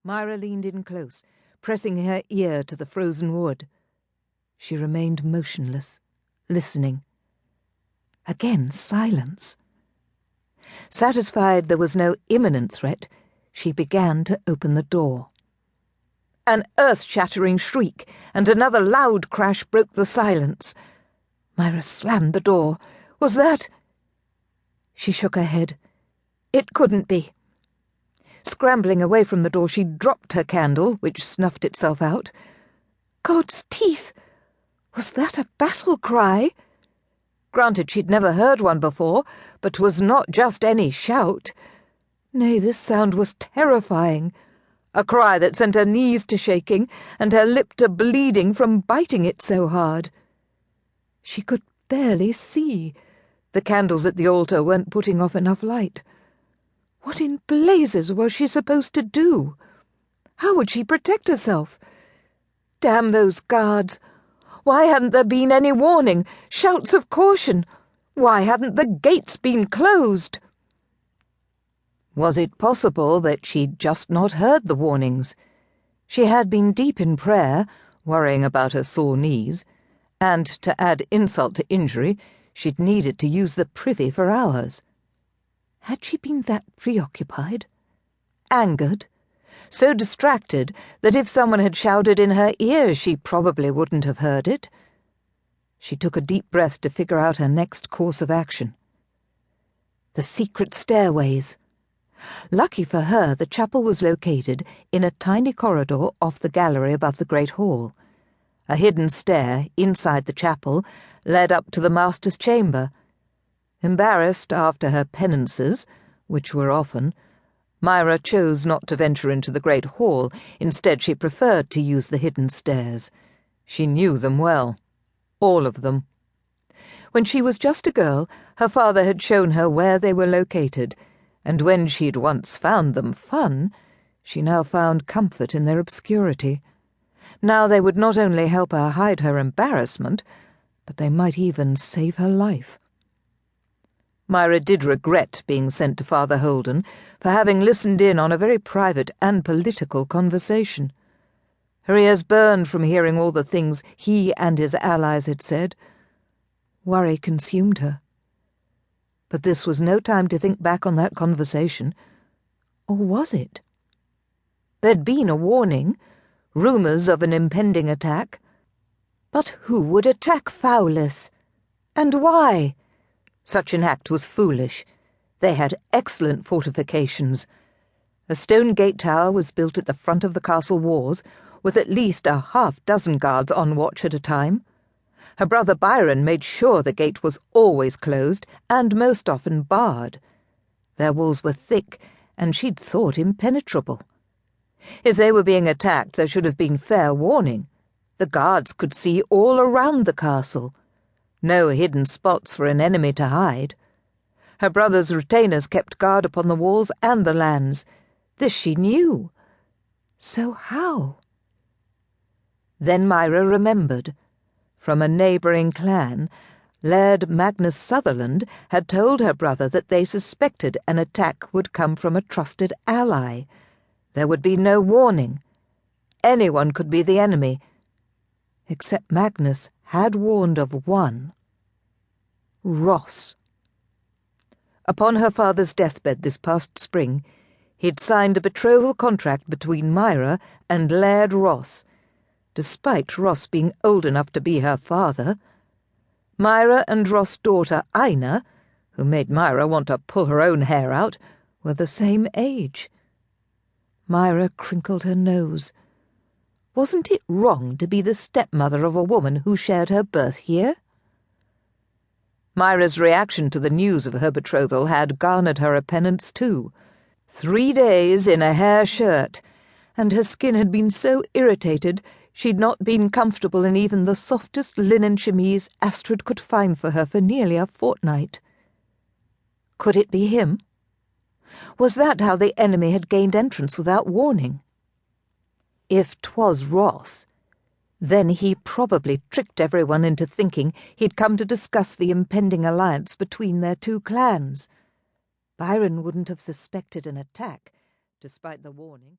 Myra leaned in close, pressing her ear to the frozen wood. She remained motionless, listening. Again silence. Satisfied there was no imminent threat, she began to open the door. An earth-shattering shriek and another loud crash broke the silence. Myra slammed the door. Was that... She shook her head. It couldn't be. Scrambling away from the door, she dropped her candle, which snuffed itself out. God's teeth! Was that a battle cry? Granted, she'd never heard one before, but 'twas not just any shout. Nay, this sound was terrifying. A cry that sent her knees to shaking and her lip to bleeding from biting it so hard. She could barely see. The candles at the altar weren't putting off enough light. What in blazes was she supposed to do? How would she protect herself? Damn those guards! Why hadn't there been any warning, shouts of caution? Why hadn't the gates been closed? Was it possible that she'd just not heard the warnings? She had been deep in prayer, worrying about her sore knees, and, to add insult to injury, she'd needed to use the privy for hours. Had she been that preoccupied? Angered? So distracted that if someone had shouted in her ear, she probably wouldn't have heard it. She took a deep breath to figure out her next course of action. The secret stairways. Lucky for her, the chapel was located in a tiny corridor off the gallery above the great hall. A hidden stair, inside the chapel, led up to the master's chamber. Embarrassed after her penances, which were often, Myra chose not to venture into the great hall. Instead, she preferred to use the hidden stairs. She knew them well. All of them. When she was just a girl, her father had shown her where they were located, and when she'd once found them fun, she now found comfort in their obscurity. Now they would not only help her hide her embarrassment, but they might even save her life. Myra did regret being sent to Father Holden for having listened in on a very private and political conversation. Her ears burned from hearing all the things he and his allies had said. Worry consumed her. But this was no time to think back on that conversation. Or was it? There'd been a warning, rumours of an impending attack. But who would attack Fowlis? And why? Such an act was foolish. They had excellent fortifications. A stone gate tower was built at the front of the castle walls, with at least a half-dozen guards on watch at a time. Her brother Byron made sure the gate was always closed, and most often barred. Their walls were thick, and she'd thought impenetrable. If they were being attacked, there should have been fair warning. The guards could see all around the castle. No hidden spots for an enemy to hide. Her brother's retainers kept guard upon the walls and the lands. This she knew. So how? Then Myra remembered. From a neighbouring clan, Laird Magnus Sutherland had told her brother that they suspected an attack would come from a trusted ally. There would be no warning. Anyone could be the enemy, except Magnus had warned of one. Ross. Upon her father's deathbed this past spring, he'd signed a betrothal contract between Myra and Laird Ross, despite Ross being old enough to be her father. Myra and Ross' daughter Ina, who made Myra want to pull her own hair out, were the same age. Myra crinkled her nose. Wasn't it wrong to be the stepmother of a woman who shared her birth here? Myra's reaction to the news of her betrothal had garnered her a penance too. 3 days in a hair shirt, and her skin had been so irritated she'd not been comfortable in even the softest linen chemise Astrid could find for her for nearly a fortnight. Could it be him? Was that how the enemy had gained entrance without warning? If 'twas Ross, then he probably tricked everyone into thinking he'd come to discuss the impending alliance between their two clans. Byron wouldn't have suspected an attack, despite the warning.